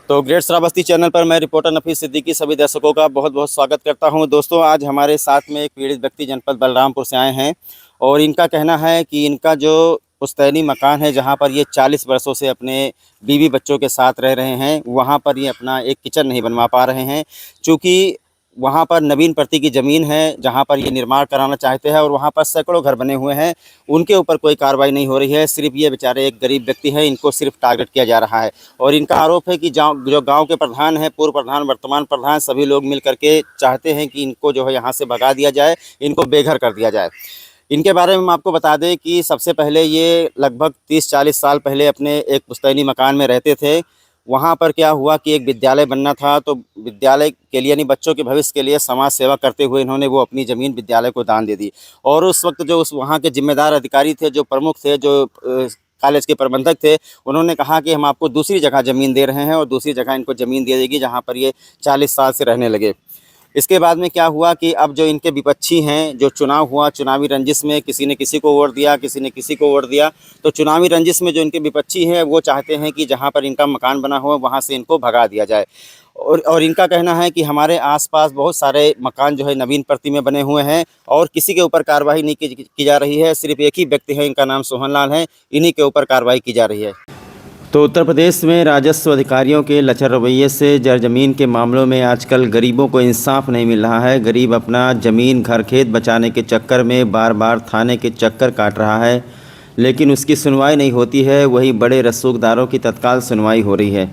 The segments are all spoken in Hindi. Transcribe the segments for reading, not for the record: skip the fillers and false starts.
तो ग्रेट श्रावस्ती चैनल पर मैं रिपोर्टर नफीस सिद्दीकी सभी दर्शकों का बहुत बहुत स्वागत करता हूं। दोस्तों, आज हमारे साथ में एक पीड़ित व्यक्ति जनपद बलरामपुर से आए हैं और इनका कहना है कि इनका जो पुश्तैनी मकान है, जहां पर ये 40 वर्षों से अपने बीवी बच्चों के साथ रह रहे हैं, वहां पर ये अपना एक किचन नहीं बनवा पा रहे हैं। चूँकि वहाँ पर नवीन प्रति की ज़मीन है जहाँ पर ये निर्माण कराना चाहते हैं और वहाँ पर सैकड़ों घर बने हुए हैं, उनके ऊपर कोई कार्रवाई नहीं हो रही है। सिर्फ ये बेचारे एक गरीब व्यक्ति हैं, इनको सिर्फ टारगेट किया जा रहा है। और इनका आरोप है कि जो गांव के प्रधान हैं, पूर्व प्रधान, वर्तमान प्रधान, सभी लोग मिल करके चाहते हैं कि इनको जो है यहाँ से भगा दिया जाए, इनको बेघर कर दिया जाए। इनके बारे में हम आपको बता दें कि सबसे पहले ये लगभग 30-40 साल पहले अपने एक पुश्तैनी मकान में रहते थे। वहाँ पर क्या हुआ कि एक विद्यालय बनना था, तो विद्यालय के लिए यानी बच्चों के भविष्य के लिए समाज सेवा करते हुए इन्होंने वो अपनी ज़मीन विद्यालय को दान दे दी। और उस वक्त जो उस वहाँ के जिम्मेदार अधिकारी थे, जो प्रमुख थे, जो कॉलेज के प्रबंधक थे, उन्होंने कहा कि हम आपको दूसरी जगह ज़मीन दे रहे हैं और दूसरी जगह इनको ज़मीन दे देगी जहाँ पर ये 40 साल से रहने लगे। इसके बाद में क्या हुआ कि अब जो इनके विपक्षी हैं, जो चुनाव हुआ, चुनावी रंजिश में किसी ने किसी को वोट दिया, किसी ने किसी को वोट दिया, तो चुनावी रंजिश में जो इनके विपक्षी हैं वो चाहते हैं कि जहां पर इनका मकान बना हुआ वहां से इनको भगा दिया जाए। और इनका कहना है कि हमारे आसपास बहुत सारे मकान जो है नवीन प्रति में बने हुए हैं और किसी के ऊपर कार्रवाई नहीं की जा रही है। सिर्फ एक ही व्यक्ति है, इनका नाम सोहन लाल है, इन्हीं के ऊपर कार्रवाई की जा रही है। तो उत्तर प्रदेश में राजस्व अधिकारियों के लचर रवैये से ज़मीन के मामलों में आजकल गरीबों को इंसाफ नहीं मिल रहा है। गरीब अपना ज़मीन, घर, खेत बचाने के चक्कर में बार बार थाने के चक्कर काट रहा है, लेकिन उसकी सुनवाई नहीं होती है। वही बड़े रसूखदारों की तत्काल सुनवाई हो रही है।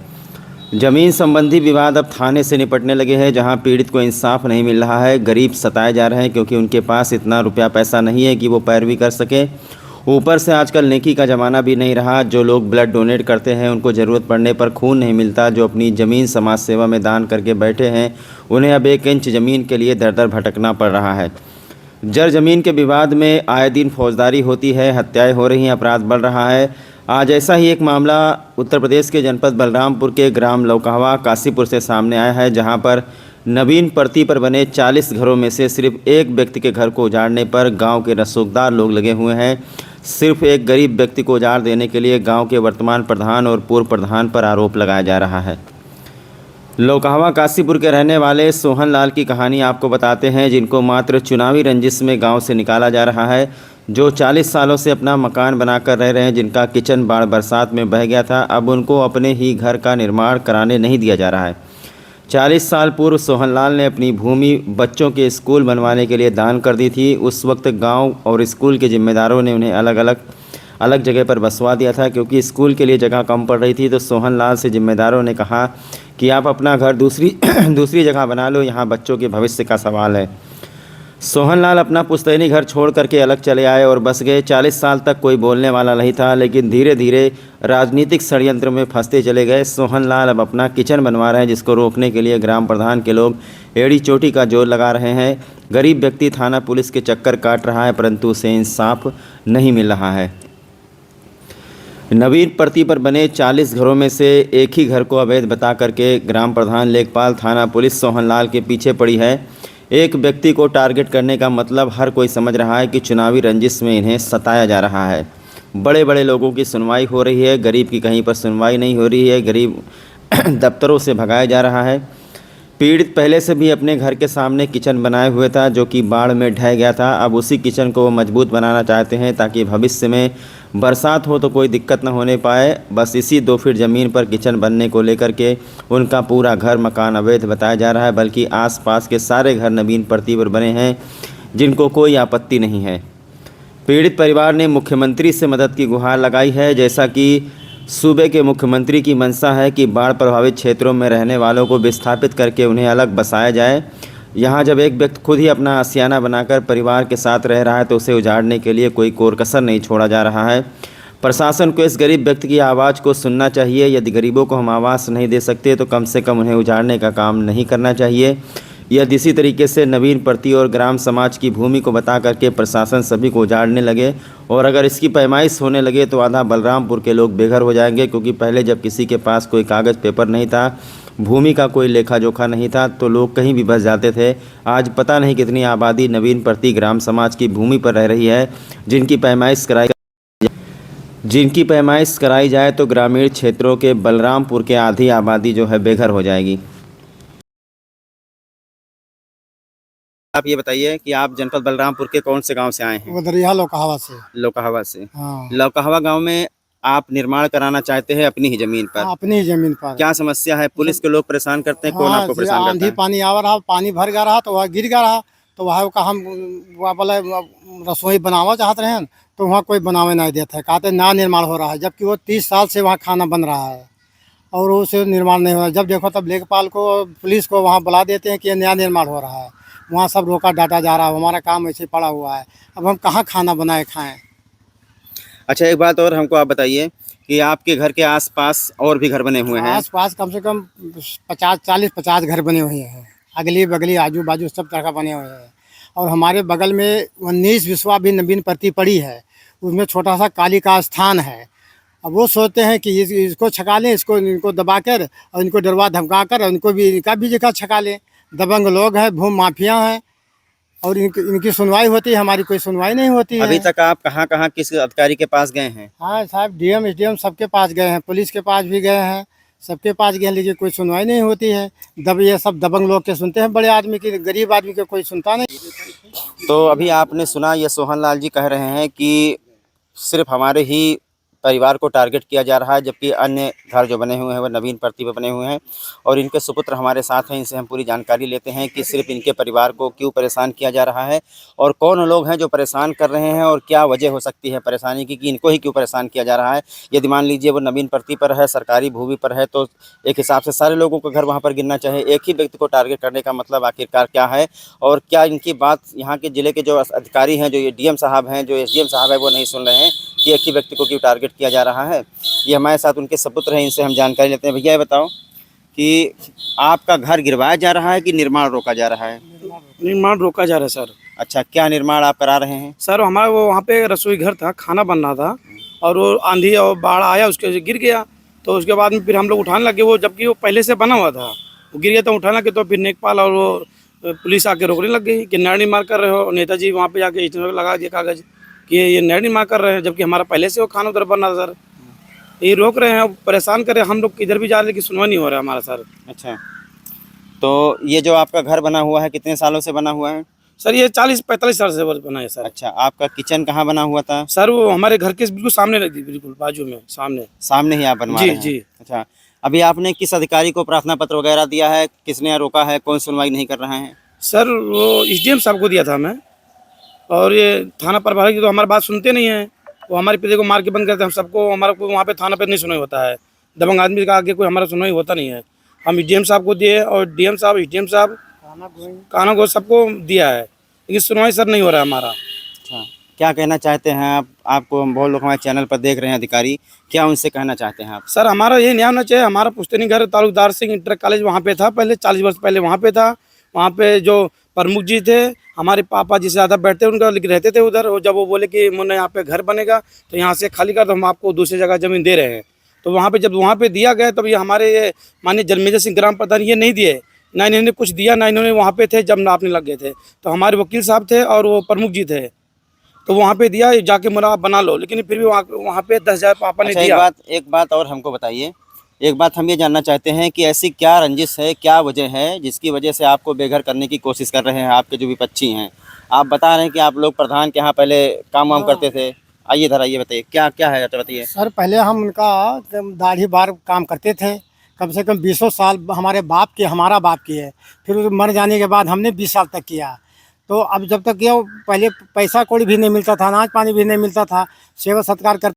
ज़मीन संबंधी विवाद अब थाने से निपटने लगे हैं, जहां पीड़ित को इंसाफ नहीं मिल रहा है। गरीब सताए जा रहे हैं क्योंकि उनके पास इतना रुपया पैसा नहीं है कि वो पैरवी कर सके। ऊपर से आजकल नेकी का ज़माना भी नहीं रहा। जो लोग ब्लड डोनेट करते हैं उनको ज़रूरत पड़ने पर खून नहीं मिलता। जो अपनी ज़मीन समाज सेवा में दान करके बैठे हैं, उन्हें अब 1 इंच ज़मीन के लिए दर दर भटकना पड़ रहा है। जर ज़मीन के विवाद में आए दिन फौजदारी होती है, हत्याएं हो रही हैं, अपराध बढ़ रहा है। आज ऐसा ही एक मामला उत्तर प्रदेश के जनपद बलरामपुर के ग्राम लौकहवा काशीपुर से सामने आया है, जहां पर नवीन प्रति पर बने 40 घरों में से सिर्फ एक व्यक्ति के घर को उजाड़ने पर गांव के रसूखदार लोग लगे हुए हैं। सिर्फ एक गरीब व्यक्ति को उजाड़ देने के लिए गांव के वर्तमान प्रधान और पूर्व प्रधान पर आरोप लगाया जा रहा है। लौकहवा काशीपुर के रहने वाले सोहन लाल की कहानी आपको बताते हैं, जिनको मात्र चुनावी रंजिश में गांव से निकाला जा रहा है। जो 40 सालों से अपना मकान बनाकर रह रहे हैं, जिनका किचन बाढ़ बरसात में बह गया था, अब उनको अपने ही घर का निर्माण कराने नहीं दिया जा रहा है। 40 साल पूर्व सोहन लाल ने अपनी भूमि बच्चों के स्कूल बनवाने के लिए दान कर दी थी। उस वक्त गांव और स्कूल के जिम्मेदारों ने उन्हें अलग जगह पर बसवा दिया था, क्योंकि स्कूल के लिए जगह कम पड़ रही थी। तो सोहन लाल से जिम्मेदारों ने कहा कि आप अपना घर दूसरी जगह बना लो, यहाँ बच्चों के भविष्य का सवाल है। सोहन लाल अपना पुश्तैनी घर छोड़ करके अलग चले आए और बस गए। 40 साल तक कोई बोलने वाला नहीं था, लेकिन धीरे धीरे राजनीतिक षड्यंत्र में फंसते चले गए। सोहन लाल अब अपना किचन बनवा रहे हैं, जिसको रोकने के लिए ग्राम प्रधान के लोग एड़ी चोटी का जोर लगा रहे हैं। गरीब व्यक्ति थाना पुलिस के चक्कर काट रहा है, परंतु उसे इंसाफ नहीं मिल रहा है। नवीन प्रति पर बने 40 घरों में से एक ही घर को अवैध बता करके ग्राम प्रधान, लेखपाल, थाना पुलिस सोहन लाल के पीछे पड़ी है। एक व्यक्ति को टारगेट करने का मतलब हर कोई समझ रहा है कि चुनावी रंजिश में इन्हें सताया जा रहा है। बड़े बड़े लोगों की सुनवाई हो रही है, गरीब की कहीं पर सुनवाई नहीं हो रही है। गरीब दफ्तरों से भगाया जा रहा है। पीड़ित पहले से भी अपने घर के सामने किचन बनाए हुए था, जो कि बाढ़ में ढह गया था। अब उसी किचन को वो मजबूत बनाना चाहते हैं, ताकि भविष्य में बरसात हो तो कोई दिक्कत न होने पाए। बस इसी 2 फीट ज़मीन पर किचन बनने को लेकर के उनका पूरा घर मकान अवैध बताया जा रहा है, बल्कि आसपास के सारे घर नवीन प्रति पर बने हैं, जिनको कोई आपत्ति नहीं है। पीड़ित परिवार ने मुख्यमंत्री से मदद की गुहार लगाई है। जैसा कि सूबे के मुख्यमंत्री की मंशा है कि बाढ़ प्रभावित क्षेत्रों में रहने वालों को विस्थापित करके उन्हें अलग बसाया जाए। यहाँ जब एक व्यक्ति खुद ही अपना आशियाना बनाकर परिवार के साथ रह रहा है, तो उसे उजाड़ने के लिए कोई कोर कसर नहीं छोड़ा जा रहा है। प्रशासन को इस गरीब व्यक्ति की आवाज़ को सुनना चाहिए। यदि गरीबों को हम आवाज़ नहीं दे सकते, तो कम से कम उन्हें उजाड़ने का काम नहीं करना चाहिए। यदि इसी तरीके से नवीन प्रति और ग्राम समाज की भूमि को बता करके प्रशासन सभी को उजाड़ने लगे, और अगर इसकी पैमाइश होने लगे, तो आधा बलरामपुर के लोग बेघर हो जाएंगे। क्योंकि पहले जब किसी के पास कोई कागज़ पेपर नहीं था, भूमि का कोई लेखा जोखा नहीं था, तो लोग कहीं भी बस जाते थे। आज पता नहीं कितनी आबादी नवीन प्रति ग्राम समाज की भूमि पर रह रही है, जिनकी पैमाइश कराई। जिनकी पैमाइश कराई जाए तो ग्रामीण क्षेत्रों के बलरामपुर के आधी आबादी जो है बेघर हो जाएगी। आप ये बताइए कि आप जनपद बलरामपुर के कौन से गांव से आए हैं? उधरिया लोकहवा से। लोकहवा से। हाँ, लोकहवा गांव में आप निर्माण कराना चाहते हैं अपनी ही जमीन पर। हाँ, अपनी ही जमीन पर। क्या समस्या है? पुलिस के लोग परेशान करते हैं, कौन हाँ, आपको परेशान करता आंधी है? पानी आवा रहा, पानी भर गया रहा तो वह गिर गया रहा, तो वहाँ का हम वहाँ बोले रसोई बनावा चाहते हैं तो वहाँ कोई बनावे नहीं देता है, कहते नया निर्माण हो रहा है, जबकि वो 30 साल से वहाँ खाना बन रहा है और उसे निर्माण नहीं हो रहा है। जब देखो तब लेखपाल को पुलिस को वहाँ बुला देते हैं कि ये नया निर्माण हो रहा है, वहाँ सब रोका डाटा जा रहा है, हमारा काम ऐसे पड़ा हुआ है, अब हम कहाँ खाना बनाए खाएँ। अच्छा, एक बात और हमको आप बताइए कि आपके घर के आसपास और भी घर बने हुए हैं। आस पास कम से कम 40-50 घर बने हुए हैं, अगली बगली आजू बाजू सब तरह का बने हुए हैं। और हमारे बगल में 19 विश्वा भी नवीन प्रति पड़ी है, उसमें छोटा सा काली का स्थान है। अब वो सोचते हैं कि इसको छका लें, इसको इनको दबा कर और इनको डरवा धमका कर और इनको भी इनका भी जगह छका लें। दबंग लोग हैं, भूमि माफिया हैं और इनकी सुनवाई होती है, हमारी कोई सुनवाई नहीं होती है। अभी तक आप कहाँ कहाँ किस अधिकारी के पास गए हैं? हाँ साहब, डीएम एसडीएम सबके पास गए हैं, पुलिस के पास भी गए हैं, सबके पास गए हैं, लेकिन कोई सुनवाई नहीं होती है। ये सब दबंग लोग के सुनते हैं, बड़े आदमी की, गरीब आदमी के कोई सुनता नहीं। तो अभी आपने सुना, ये सोहन लाल जी कह रहे हैं कि सिर्फ हमारे ही परिवार को टारगेट किया जा रहा है, जबकि अन्य घर जो बने हुए हैं वो नवीन प्रति पे बने हुए हैं। और इनके सुपुत्र हमारे साथ हैं, इनसे हम पूरी जानकारी लेते हैं कि सिर्फ इनके परिवार को क्यों परेशान किया जा रहा है और कौन लोग हैं जो परेशान कर रहे हैं और क्या वजह हो सकती है परेशानी की कि इनको ही क्यों परेशान किया जा रहा है। यदि मान लीजिए वो नवीन प्रति पर है, सरकारी भूमि पर है, तो एक हिसाब से सारे लोगों का घर वहाँ पर गिरना चाहिए। एक ही व्यक्ति को टारगेट करने का मतलब आखिरकार क्या है और क्या इनकी बात यहाँ के ज़िले के जो अधिकारी हैं, जो ये डीएम साहब हैं, जो एसडीएम साहब है, वो नहीं सुन रहे हैं कि एक ही व्यक्ति को क्यों टारगेट किया जा रहा है। ये हमारे साथ उनके सपुत्र हैं, इनसे हम जानकारी लेते हैं। भैया ये बताओ कि आपका घर गिरवाया जा रहा है कि निर्माण रोका जा रहा है? निर्माण रोका जा रहा है सर। अच्छा, क्या निर्माण आप करा रहे हैं? सर हमारा वो वहाँ पे रसोई घर था, खाना बन रहा था और वो आंधी और बाढ़ आया, उसके वजह से गिर गया। तो उसके बाद में फिर हम लोग उठाने लगे, वो जबकि वो पहले से बना हुआ था, वो गिर गया तो उठाने लगे। तो फिर नेकपाल और वो पुलिस आके रोकने लग गई कि नया निर्माण कर रहे हो। नेताजी वहाँ पे जाके स्टेशन लगा दिया कागज कि ये नया निर्माण कर रहे हैं, जबकि हमारा पहले से वो खाना उधर बन रहा था सर। ये रोक रहे हैं, परेशान कर रहे हैं, हम लोग किधर भी जा रहे हैं कि सुनवाई नहीं हो रहा है हमारा सर। अच्छा, तो ये जो आपका घर बना हुआ है कितने सालों से बना हुआ है? सर ये 40-45 साल से बना है सर। अच्छा, आपका किचन कहाँ बना हुआ था? सर वो हमारे घर के बिल्कुल सामने लग दी, बिल्कुल बाजू में सामने ही आप बनवा जी रहे हैं? जी। अच्छा, अभी आपने किस अधिकारी को प्रार्थना पत्र वगैरह दिया है? किसने रोका है? कौन सुनवाई नहीं कर रहे हैं? सर वो एसडीएम साहब को दिया था मैं, और ये थाना प्रभारी की तो हमारी बात सुनते नहीं है, वो हमारे पिता को मार के बंद करते हैं। हम सबको, हमारा कोई वहाँ पे थाना पे नहीं सुनाई होता है, दबंग आदमी का आगे कोई हमारा सुनाई होता नहीं है। हम एसडीएम साहब को दिए और डीएम साहब, एसडीएम साहब, काना को सबको दिया है, लेकिन सुनवाई सर नहीं हो रहा है हमारा। अच्छा, क्या कहना चाहते हैं आप? आपको बहुत लोग हमारे चैनल पर देख रहे हैं अधिकारी, क्या उनसे कहना चाहते हैं आप? सर हमारा ये न्याय होना चाहिए। हमारा पुश्तैनी घर तालुकदार सिंह इंटर कॉलेज वहाँ पे था पहले, 40 वर्ष पहले वहाँ पे था। वहाँ पे जो प्रमुख जी थे, हमारे पापा जिससे ज़्यादा बैठते उनका रहते थे उधर। और जब वो बोले कि मुन्ना यहाँ पे घर बनेगा तो यहाँ से खाली कर, तो हम आपको दूसरी जगह ज़मीन दे रहे हैं। तो वहाँ पे जब वहाँ पे दिया गया तब ये हमारे ये माननीय जन्मेजय सिंह ग्राम प्रधान ये नहीं दिए, ना इन्होंने कुछ दिया, ना इन्होंने वहाँ पे थे जब नापने लग गए थे। तो हमारे वकील साहब थे और वो प्रमुख जी थे, तो वहाँ पे दिया जाके मुना बना लो, लेकिन फिर भी वहाँ पे 10,000 पापा ने दिया। एक बात और हमको बताइए, एक बात हम ये जानना चाहते हैं कि ऐसी क्या रंजिश है, क्या वजह है जिसकी वजह से आपको बेघर करने की कोशिश कर रहे हैं आपके जो विपक्षी हैं? आप बता रहे हैं कि आप लोग प्रधान के यहाँ पहले काम वाम करते थे। आइए इधर आइए, बताइए क्या क्या है, बताइए। सर पहले हम उनका दाढ़ी बार काम करते थे, कम से कम 20 साल हमारे बाप के, हमारा बाप की है। फिर मर जाने के बाद हमने 20 साल तक किया। तो अब जब तक किया, पहले पैसा कौड़ी भी नहीं मिलता था, अनाज पानी भी नहीं मिलता था, सेवा सत्कार कर